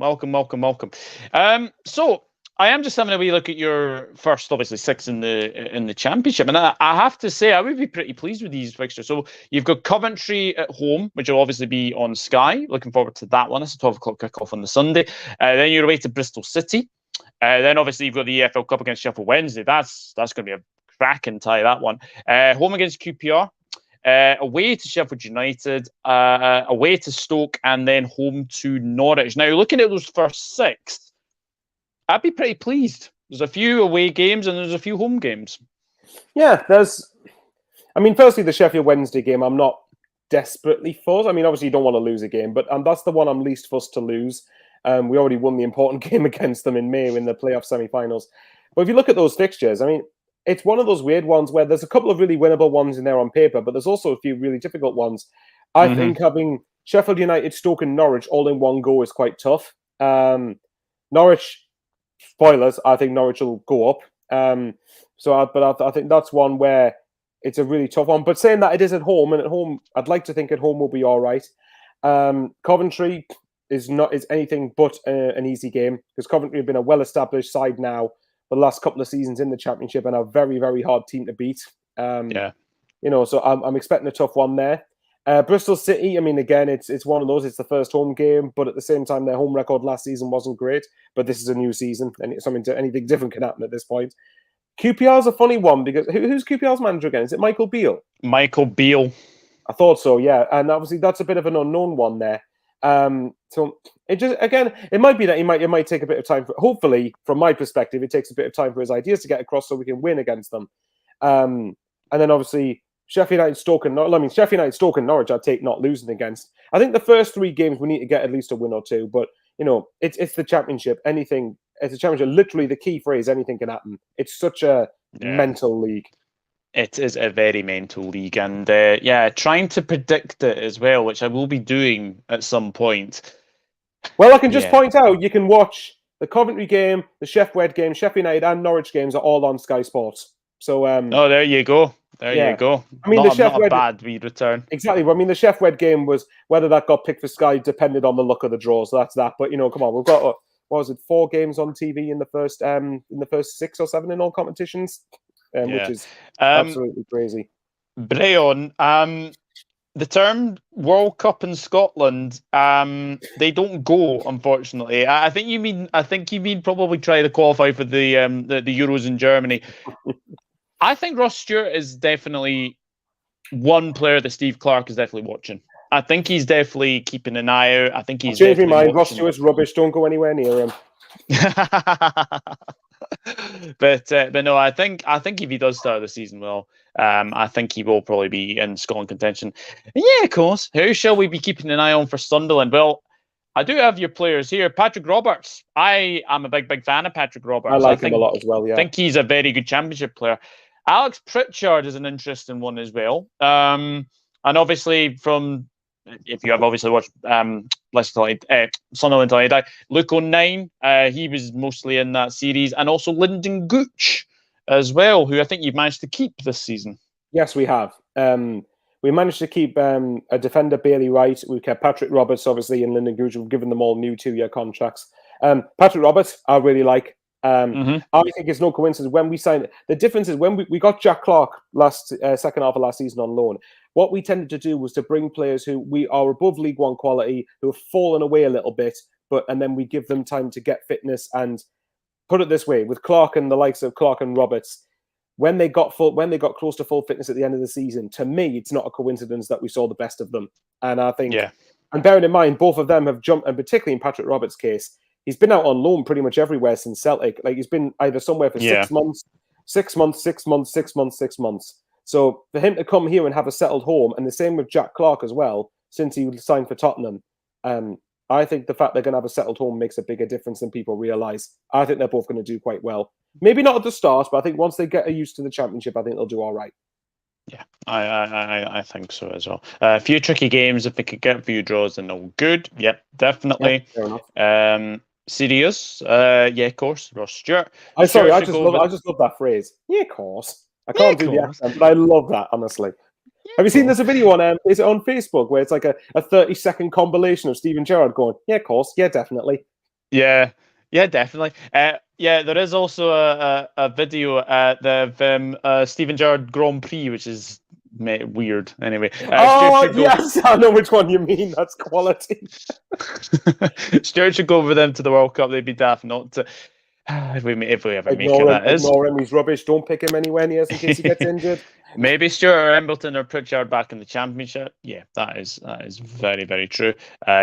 So I am just having a wee look at your first, obviously, 6 in the Championship, and I have to say I would be pretty pleased with these fixtures. So you've got Coventry at home, which will obviously be on Sky. Looking forward to that one. It's a 12 o'clock kickoff on the Sunday. Then you're away to Bristol City. Then obviously you've got the EFL Cup against Sheffield Wednesday. That's going to be a cracking tie, that one. Home against QPR. Away to Sheffield United, away to Stoke, and then home to Norwich. Now, looking at those first 6, I'd be pretty pleased. There's a few away games and there's a few home games. Yeah, firstly, the Sheffield Wednesday game, I'm not desperately fussed. Obviously, you don't want to lose a game, but that's the one I'm least fussed to lose. We already won the important game against them in May in the playoff semi-finals. But if you look at those fixtures, it's one of those weird ones where there's a couple of really winnable ones in there on paper, but there's also a few really difficult ones. I think having Sheffield United, Stoke and Norwich all in one go is quite tough. Norwich, spoilers, I think Norwich will go up. I think that's one where it's a really tough one. But saying that, it is at home, and at home, I'd like to think at home will be all right. Coventry is anything but an easy game, because Coventry have been a well-established side now the last couple of seasons in the Championship, and a very, very hard team to beat. So I'm expecting a tough one there. Bristol City, again, it's one of those. It's the first home game, but at the same time, their home record last season wasn't great. But this is a new season, and anything different can happen at this point. QPR's a funny one, because who's QPR's manager again? Is it Michael Beale? Michael Beale. I thought so, yeah. And obviously, that's a bit of an unknown one there. So it might be that it might take a bit of time. Hopefully, from my perspective, it takes a bit of time for his ideas to get across so we can win against them. And then obviously Sheffield United, Stoke and Norwich, I'd take not losing against. I think the first 3 games we need to get at least a win or 2. But it's the Championship. It's a Championship. Literally, the key phrase: anything can happen. It's such a mental league. It is a very mental league, and trying to predict it as well, which I will be doing at some point. Well, I can just point out, you can watch the Coventry game, the Sheffield game, Sheffield United and Norwich games are all on Sky Sports. So oh, there you go. There you go. I mean, not a bad wee return. Exactly. I mean, the Sheffield game was whether that got picked for Sky depended on the look of the draw. So that's that. But come on, we've got what was it, 4 games on TV in the first 6 or 7 in all competitions, which is absolutely crazy. Breon, the term World Cup in Scotland, they don't go, unfortunately. I think you mean probably try to qualify for the Euros in Germany. I think Ross Stewart is definitely one player that Steve Clarke is definitely watching. I think he's definitely keeping an eye out. I think he's changed my mind. Ross Stewart's rubbish. Don't go anywhere near him. but no, I think if he does start the season well, I think he will probably be in Scotland contention. And yeah, of course. Who shall we be keeping an eye on for Sunderland? Well, I do have your players here. Patrick Roberts. I am a big fan of Patrick Roberts. I like him a lot as well. Yeah, I think he's a very good Championship player. Alex Pritchard is an interesting one as well. And obviously if you have obviously watched Sunderland till I die, Luke O'Nine, he was mostly in that series, and also Lyndon Gooch as well, who I think you've managed to keep this season. Yes, we have. We managed to keep a defender, Bailey Wright. We kept Patrick Roberts, obviously, and Lyndon Gooch. We've given them all new 2-year contracts. Patrick Roberts, I really like. I think it's no coincidence when we signed. The difference is when we got Jack Clarke second half of last season on loan. What we tended to do was to bring players who we are above League One quality, who have fallen away a little bit, and then we give them time to get fitness. And put it this way, with Clarke and the likes of Clarke and Roberts, when they got close to full fitness at the end of the season, to me, it's not a coincidence that we saw the best of them. And I think, and bearing in mind, both of them have jumped, and particularly in Patrick Roberts' case, he's been out on loan pretty much everywhere since Celtic. Like he's been either somewhere for 6 months, 6 months, 6 months, 6 months, 6 months. So for him to come here and have a settled home, and the same with Jack Clarke as well, since he signed for Tottenham, I think the fact they're going to have a settled home makes a bigger difference than people realise. I think they're both going to do quite well. Maybe not at the start, but I think once they get used to the Championship, I think they'll do all right. Yeah, I think so as well. A few tricky games. If they could get a few draws, then all good. Yep, definitely. Yeah, fair enough. Serious? Yeah, of course. Ross Stewart. I just love that phrase. Yeah, of course. I can't do the accent, but I love that, honestly. Have you seen this video on is it on Facebook where it's like a 30-second compilation of Steven Gerrard going, yeah, of course, yeah, definitely. Yeah, definitely. Yeah, there is also a video at the Steven Gerrard Grand Prix, which is weird. Anyway. Yes, I know which one you mean. That's quality. Stewart should go over them to the World Cup. They'd be daft not to. If we ever make it, that is. Ignore him. He's rubbish. Don't pick him anywhere near in case he gets injured. Maybe Stewart or Embleton or Pritchard back in the Championship. Yeah, that is very, very true.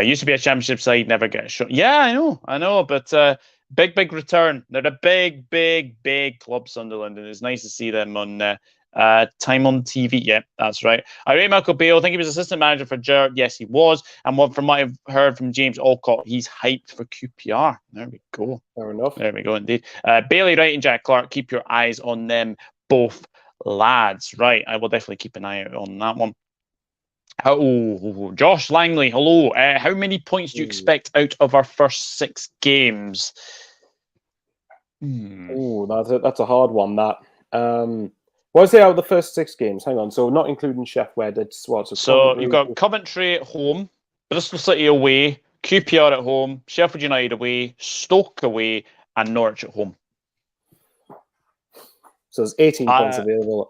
Used to be a Championship side, never get a shot. Yeah, I know, but big return. They're a big club, Sunderland, and it's nice to see them on time on TV. Yeah, that's right. I rate Michael Beale. I think he was assistant manager for Gerrard. Yes, he was. And from what I've heard from James Alcott, he's hyped for QPR. There we go. Fair enough. There we go, indeed. Bailey Wright and Jack Clarke, keep your eyes on them both lads. Right, I will definitely keep an eye out on that one. Josh Langley, hello. How many points do you expect out of our first 6 games? That's a hard one, that. What is it out of the first 6 games? Hang on. So not including Sheffield, it's what? So you've got Coventry at home, Bristol City away, QPR at home, Sheffield United away, Stoke away, and Norwich at home. So there's 18 points available.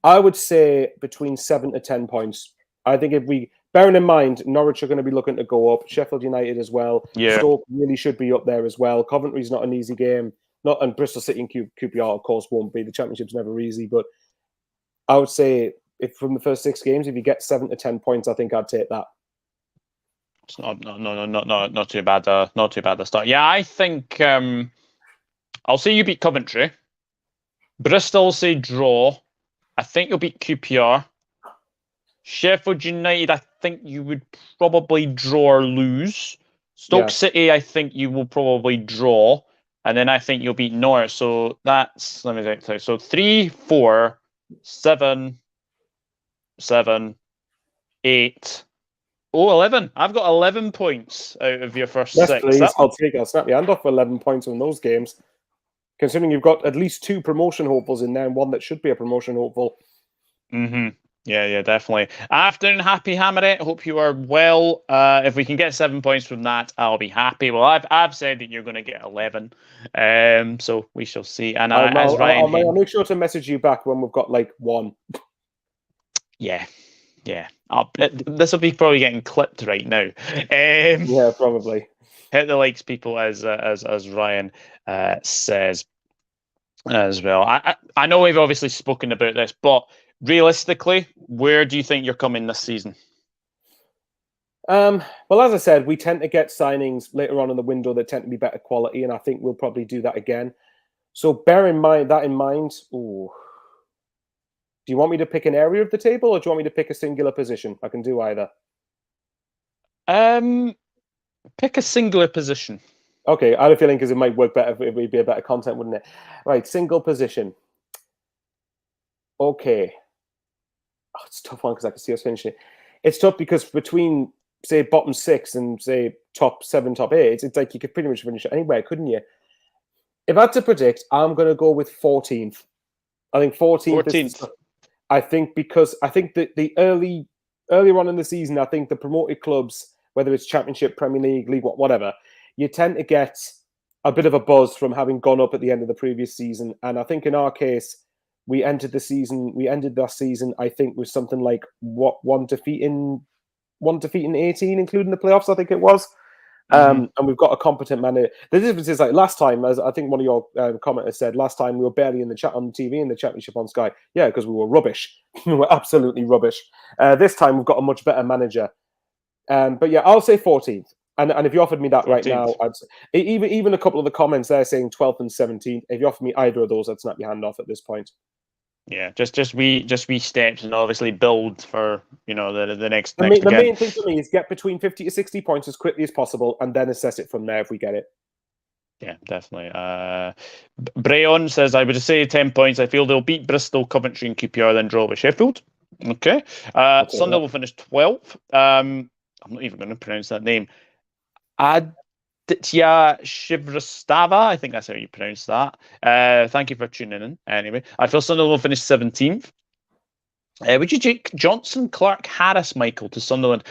I would say between 7 to 10 points. I think if we, bearing in mind, Norwich are going to be looking to go up, Sheffield United as well. Yeah. Stoke really should be up there as well. Coventry's not an easy game. And Bristol City and QPR, of course, won't be. The Championship's never easy. But I would say if from the first 6 games, if you get 7 to 10 points, I think I'd take that. It's not too bad. Not too bad to start. Yeah, I think I'll say you beat Coventry. Bristol say draw. I think you'll beat QPR. Sheffield United, I think you would probably draw or lose. Stoke City, I think you will probably draw. And then I think you'll beat Norwich. So that's, let me think. So 3, 4, 7, 8. 11. I've got 11 points out of your first 6. Please. I'll snap your hand off for 11 points on those games. considering you've got at least 2 promotion hopefuls in there and one that should be a promotion hopeful. Yeah, definitely. Afternoon, happy Hammerette. Hope you are well. If we can get 7 points from that, I'll be happy. Well, I've said that you're going to get 11, so we shall see. And I'll make sure to message you back when we've got like 1. Yeah. This will be probably getting clipped right now. Yeah, probably. Hit the likes, people, as Ryan says as well. I know we've obviously spoken about this, but realistically, where do you think you're coming this season? Well, as I said, we tend to get signings later on in the window that tend to be better quality, and I think we'll probably do that again. So bear in mind that. Ooh. Do you want me to pick an area of the table, or do you want me to pick a singular position? I can do either. Pick a singular position. Okay, I had a feeling because it might work better. It would be a better content, wouldn't it? Right, single position. Okay. Oh, it's a tough one because I can see us finishing it. It's tough because between, say, bottom 6 and, say, top 7, top 8, it's like you could pretty much finish it anywhere, couldn't you? If I had to predict, I'm going to go with 14th. I think 14th. I think because I think that the earlier on in the season, I think the promoted clubs, whether it's Championship, Premier League, League, whatever, you tend to get a bit of a buzz from having gone up at the end of the previous season. And I think in our case, we ended that season, I think, with something like one defeat in 18, including the playoffs, I think it was. And we've got a competent manager. The difference is, like last time, as I think one of your commenters said, last time we were barely in the chat on TV in the Championship on Sky. Yeah, because we were rubbish. We were absolutely rubbish. This time we've got a much better manager. But yeah, I'll say 14th. And if you offered me that 14th right now, I'd say, even a couple of the comments there saying 12th and 17th. If you offered me either of those, I'd snap your hand off at this point. Yeah, just wee steps, and obviously build for the next. The main thing for me is get between 50 to 60 points as quickly as possible, and then assess it from there if we get it. Yeah, definitely. Brayon says, I would say 10 points. I feel they'll beat Bristol, Coventry, and QPR, then draw with Sheffield. Okay. Sunday will finish 12th. I'm not even going to pronounce that name. Aditya Shivrastava, I think that's how you pronounce that. Thank you for tuning in. Anyway, I feel Sunderland will finish 17th. Would you take Johnson, Clark, Harris, Michael to Sunderland?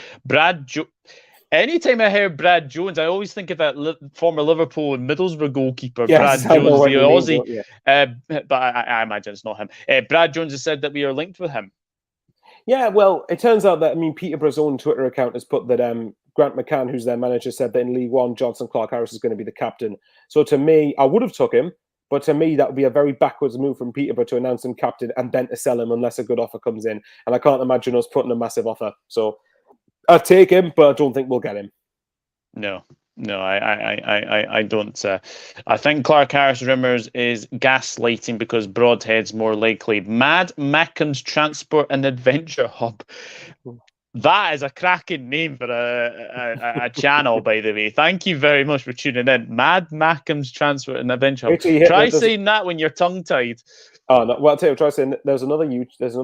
Anytime I hear Brad Jones, I always think of that former Liverpool and Middlesbrough goalkeeper, yes, Brad Jones, the Aussie. Mean, yeah. But I imagine it's not him. Brad Jones has said that we are linked with him. Yeah, well, it turns out that, Peterborough's own Twitter account has put that Grant McCann, who's their manager, said that in League One, Johnson Clark Harris is going to be the captain. So to me, I would have took him, but to me, that would be a very backwards move from Peterborough to announce him captain and then to sell him unless a good offer comes in. And I can't imagine us putting a massive offer. So I'd take him, but I don't think we'll get him. No, I don't. I think Clark Harris rumours is gaslighting because Broadhead's more likely. Mad Mackham's Transport and Adventure Hub. That is a cracking name for a channel, by the way. Thank you very much for tuning in. Mad Mackham's Transport and Adventure Hub. Try saying that when you're tongue-tied. Oh no! Well, I'll tell you, try saying. There's another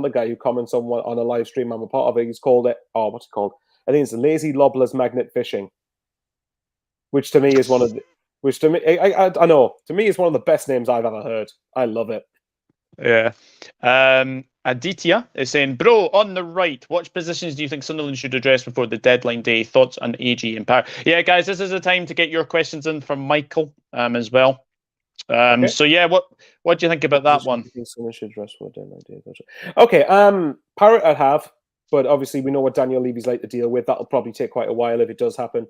guy who comments on a live stream I'm a part of it. He's called it. Oh, what's it called? I think it's Lazy Lobblers Magnet Fishing. Which to me is one of I know, to me is one of the best names I've ever heard. I love it. Yeah. Aditya is saying, bro, on the right, what positions do you think Sunderland should address before the deadline day? Thoughts on AG and Power? Yeah, guys, this is the time to get your questions in from Michael as well. Okay. So yeah, what do you think about that one? Sunderland should address before the deadline day. Okay, Parrot I'd have, but obviously we know what Daniel Levy's like to deal with. That'll probably take quite a while if it does happen.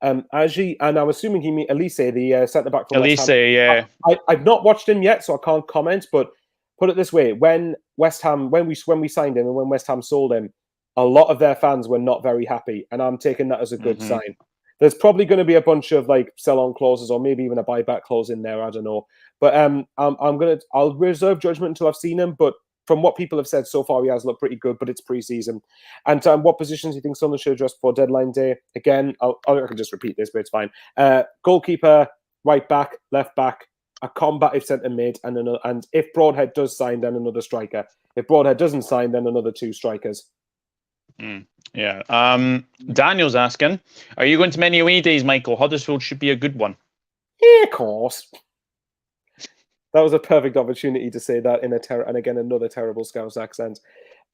Aji, and I'm assuming he means Elise, the centre back from Elise, West Ham. Yeah. I've not watched him yet, so I can't comment. But put it this way: when we signed him and when West Ham sold him, a lot of their fans were not very happy, and I'm taking that as a good sign. There's probably going to be a bunch of like sell-on clauses or maybe even a buyback clause in there. I don't know, but I'll reserve judgment until I've seen him. But from what people have said so far, he has looked pretty good, but it's pre-season. And what positions do you think Sunderland should address before deadline day? Again, I can just repeat this, but it's fine. Goalkeeper, right back, left back, a combative centre mid, and if Broadhead does sign, then another striker. If Broadhead doesn't sign, then another 2 strikers. Yeah. Daniel's asking, are you going to many away days, Michael? Huddersfield should be a good one. Yeah, of course. That was a perfect opportunity to say that in and again another terrible Scouse accent.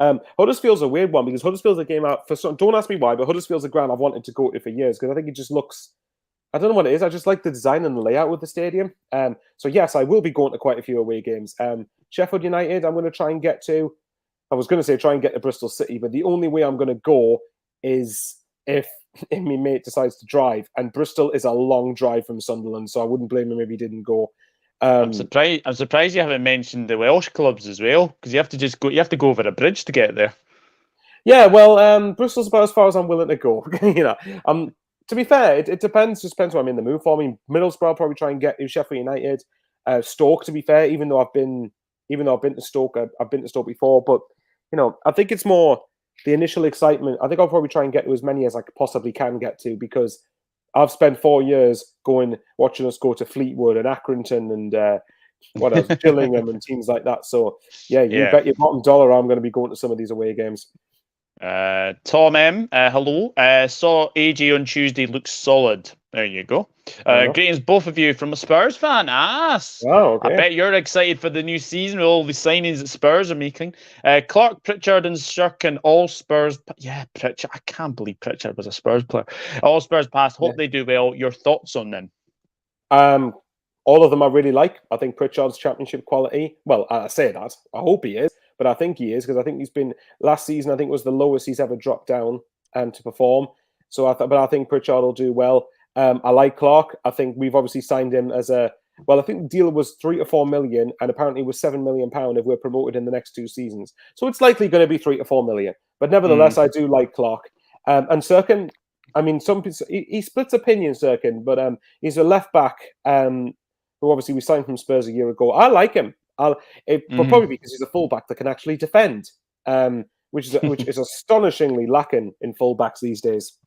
Huddersfield's a weird one because Huddersfield's a game out for some. Don't ask me why, but Huddersfield's a ground I've wanted to go to for years because I think it just looks. I don't know what it is. I just like the design and the layout of the stadium. So yes, I will be going to quite a few away games. Sheffield United, I'm going to try and get to. I was going to say try and get to Bristol City, but the only way I'm going to go is if my mate decides to drive, and Bristol is a long drive from Sunderland, so I wouldn't blame him if he didn't go. I'm surprised you haven't mentioned the Welsh clubs as well, because you have to go over a bridge to get there. Yeah, well, Bristol's about as far as I'm willing to go. To be fair, it depends. Just depends what I'm in the mood for. I mean, Middlesbrough I'll probably try and get to. Sheffield United, Stoke. To be fair, even though I've been to Stoke, I've been to Stoke before. But I think it's more the initial excitement. I think I'll probably try and get to as many as I possibly can get to because I've spent 4 years watching us go to Fleetwood and Accrington and what else, Gillingham and teams like that. So you bet your bottom dollar I'm going to be going to some of these away games. Tom M, hello. Saw AJ on Tuesday, looks solid. There you go. Greetings, both of you, from a Spurs fan. Oh, okay. I bet you're excited for the new season with all the signings that Spurs are making. Clark, Pritchard, and Shirkin, all Spurs. Yeah, Pritchard. I can't believe Pritchard was a Spurs player. All Spurs past. Hope they do well. Your thoughts on them? All of them I really like. I think Pritchard's championship quality. Well, I say that. I hope he is. But I think he is because I think he's been last season. I think was the lowest he's ever dropped down to perform. So I think Pritchard will do well. I like Clark. I think we've obviously signed him as a. Well, I think the deal was 3 to 4 million, and apparently it was £7 million if we're promoted in the next 2 seasons. So it's likely going to be 3 to 4 million. But nevertheless, I do like Clark and Sirkin. I mean, he splits opinions, Sirkin, but he's a left back who obviously we signed from Spurs a year ago. I like him. But probably because he's a fullback that can actually defend, which is astonishingly lacking in fullbacks these days.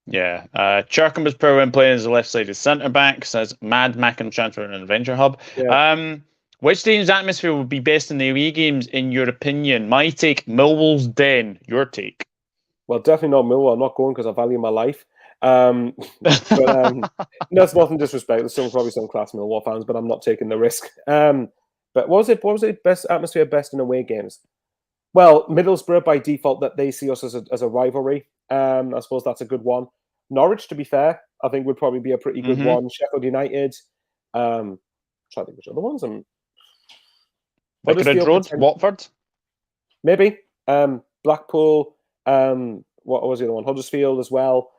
Yeah, Churkin was poor when playing as a left-sided centre-back, says Mad Mac and Transfer and Adventure Hub. Yeah. Which stadium's atmosphere would be best in the away games, in your opinion? My take, Millwall's Den. Your take? Well, definitely not Millwall. I'm not going because I value my life. That's nothing disrespect. There's probably some class Millwall fans, but I'm not taking the risk. But what was it best atmosphere best in away games? Well, Middlesbrough by default that they see us as a rivalry. I suppose that's a good one. Norwich, to be fair, I think would probably be a pretty good one. Sheffield United. Trying to think which other ones. Vicarage Road, Watford. Maybe. Blackpool. What was the other one? Huddersfield as well.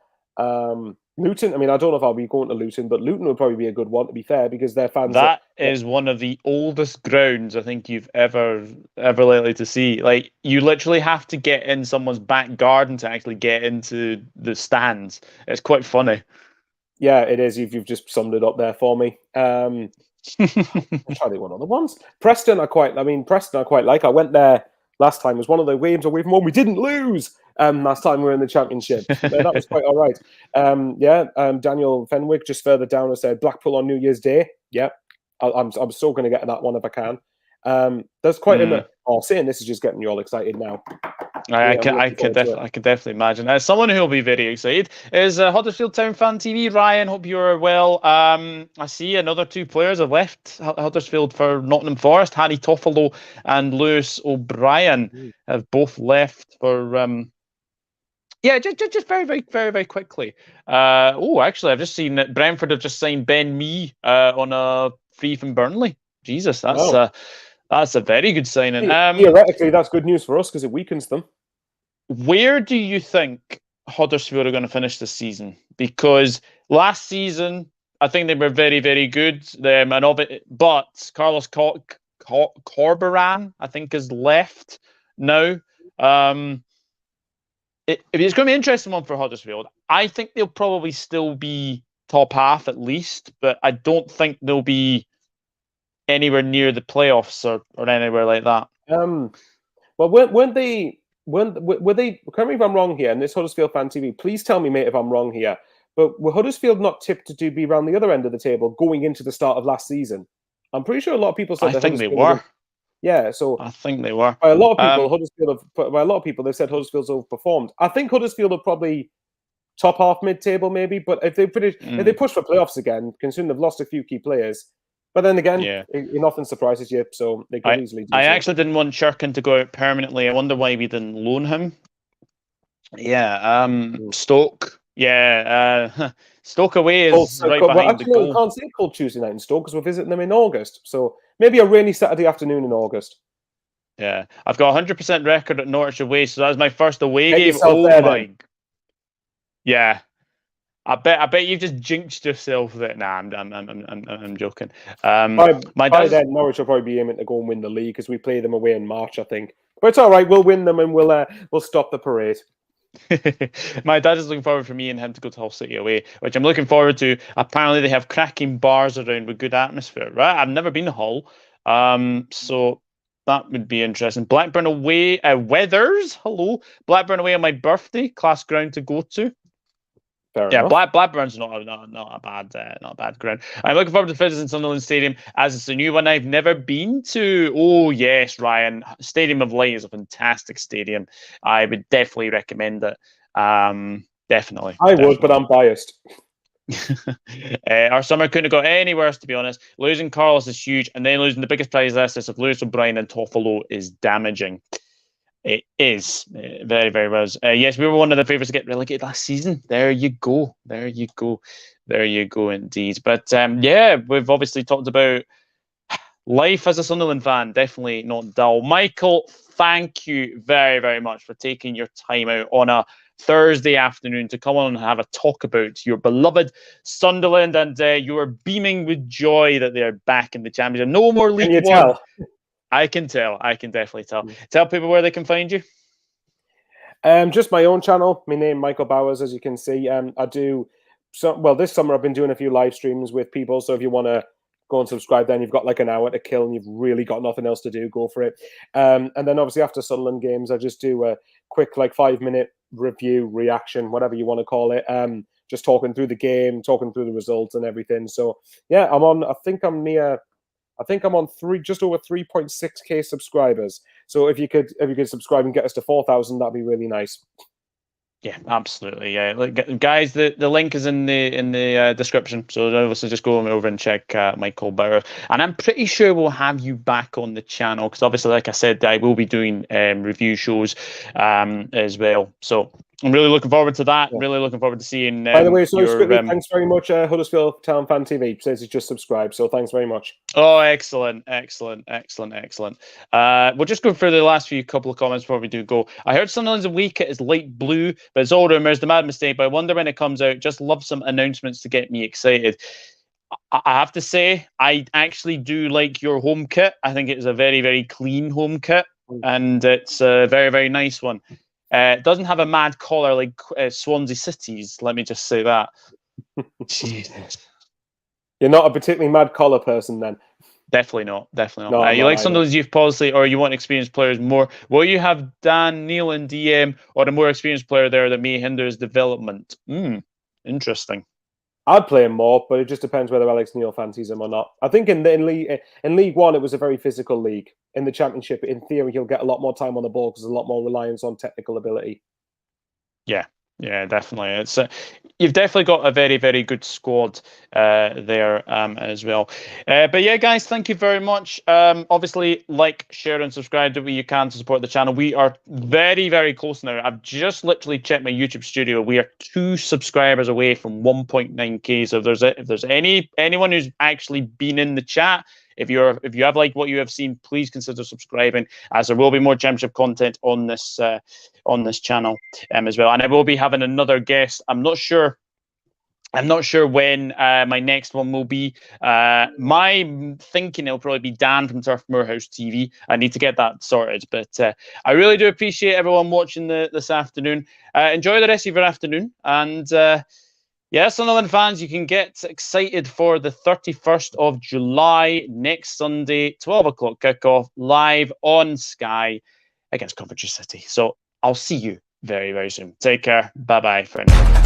Luton. I mean, I don't know if I'll be going to Luton, but Luton would probably be a good one, to be fair, because their fans. That is one of the oldest grounds I think you've ever likely to see. Like, you literally have to get in someone's back garden to actually get into the stands. It's quite funny. Yeah, it is. You've just summed it up there for me. I'm trying to think what other ones. Preston, I quite like. I went there last time. It was one of the games away from home we didn't lose. Last time we were in the championship. That was quite all right. Daniel Fenwick just further down and said Blackpool on New Year's Day. Yeah, I'm still going to get that one if I can. There's quite a. Oh, saying this is just getting you all excited now. I can definitely imagine. As someone who will be very excited is Huddersfield Town Fan TV. Ryan, hope you're well. I see another 2 players have left Huddersfield for Nottingham Forest. Harry Toffolo and Lewis O'Brien have both left for. Just very, very, very, very quickly. Actually, I've just seen that Brentford have just signed Ben Mee on a free from Burnley. Jesus, that's a very good signing. Theoretically, that's good news for us because it weakens them. Where do you think Huddersfield are going to finish this season? Because last season, I think they were very, very good. But Carlos Corberan, I think, has left now. It's going to be an interesting one for Huddersfield. I think they'll probably still be top half at least, but I don't think they'll be anywhere near the playoffs or anywhere like that. Well, were they? Correct me if I'm wrong here, and this Huddersfield Fan TV, please tell me, mate, if I'm wrong here. But were Huddersfield not tipped to be around the other end of the table going into the start of last season? I'm pretty sure a lot of people said I think they were. Yeah, so I think they were. By a lot of people, they've said Huddersfield's overperformed. I think Huddersfield are probably top half mid-table, maybe. But if they push for playoffs again, considering they've lost a few key players, But then again, Yeah. nothing surprises you, so they could easily do I so. actually didn't want Shirkin to go out permanently. I wonder why we didn't loan him. Yeah, Stoke. Yeah, Stoke away is behind the goal. We can't say Cold Tuesday night in Stoke because we're visiting them in August. So maybe a rainy Saturday afternoon in August. Yeah, I've got 100% record at Norwich away, so that was my first away Get game. yourself Oh there, my! then. Yeah, I bet you've just jinxed yourself. That I'm joking. By then, Norwich will probably be aiming to go and win the league because we play them away in March, I think. But it's all right. We'll win them and we'll stop the parade. My dad is looking forward for me and him to go to Hull City away, which I'm looking forward to. Apparently, they have cracking bars around with good atmosphere. Right? I've never been to Hull, so that would be interesting. Blackburn away, Weathers. Hello, Blackburn away on my birthday. Class ground to go to. Fair enough. Blackburn's not a bad ground. I'm looking forward to visiting Sunderland Stadium as it's a new one I've never been to. Oh yes, Ryan, Stadium of Light is a fantastic stadium. I would definitely recommend it. Definitely. I would, but I'm biased. Our summer couldn't have got any worse, to be honest. Losing Carlos is huge, and then losing the biggest prize list of Lewis O'Brien and Toffolo is damaging. It is very, very was. Yes, we were one of the favourites to get relegated last season. There you go. Indeed. But yeah, we've obviously talked about life as a Sunderland fan. Definitely not dull. Michael, thank you very, very much for taking your time out on a Thursday afternoon to come on and have a talk about your beloved Sunderland, and you are beaming with joy that they are back in the Championship. No more League One. Tell? I can tell. I can definitely tell. Tell people where they can find you. Just my own channel. My name, Michael Bowers, as you can see. I do this summer I've been doing a few live streams with people. So if you want to go and subscribe, then you've got like an hour to kill and you've really got nothing else to do, go for it. And then obviously after Sunderland games, I just do a quick 5-minute review, reaction, whatever you want to call it. Just talking through the game, talking through the results and everything. So yeah, I think I'm on just over 3.6k subscribers. So if you could subscribe and get us to 4,000, that'd be really nice. Yeah, absolutely. Yeah, guys, the link is in the description. So obviously just go over and check Michael Bauer. And I'm pretty sure we'll have you back on the channel because obviously, like I said, I will be doing review shows as well. So I'm really looking forward to that. Yeah. Really looking forward to seeing. By the way, so thanks very much, Huddersfield Town Fan TV says he's just subscribed. So thanks very much. Oh, excellent. We'll just go through the last couple of comments before we do go. I heard Sunderland's away kit is light blue, but it's all rumours. The mad mistake. But I wonder when it comes out. Just love some announcements to get me excited. I have to say, I actually do like your home kit. I think it's a very, very clean home kit, and it's a very, very nice one. It doesn't have a mad collar like Swansea City's. Let me just say that. Jesus. You're not a particularly mad collar person, then. Definitely not. No, you like Sunderland's youth policy, or you want experienced players more? Will you have Dan Neil in DM, or a more experienced player there that may hinder his development? Interesting. I'd play him more, but it just depends whether Alex Neil fancies him or not. I think in League One, it was a very physical league. In the Championship, in theory, he'll get a lot more time on the ball because there's a lot more reliance on technical ability. Yeah, definitely. It's you've definitely got a very, very good squad there as well. But yeah, guys, thank you very much. Obviously, like, share, and subscribe to what you can to support the channel. We are very, very close now. I've just literally checked my YouTube studio. We are 2 subscribers away from 1.9k. So if there's anyone who's actually been in the chat, if you have liked what you have seen, please consider subscribing, as there will be more Championship content on this channel as well. And I will be having another guest. I'm not sure when my next one will be. My thinking it'll probably be Dan from Turf Moorhouse TV. I need to get that sorted. But I really do appreciate everyone watching this afternoon. Enjoy the rest of your afternoon. And yeah, Sunderland fans, you can get excited for the 31st of July, next Sunday, 12 o'clock kickoff, live on Sky against Coventry City. So I'll see you very, very soon. Take care. Bye-bye for now.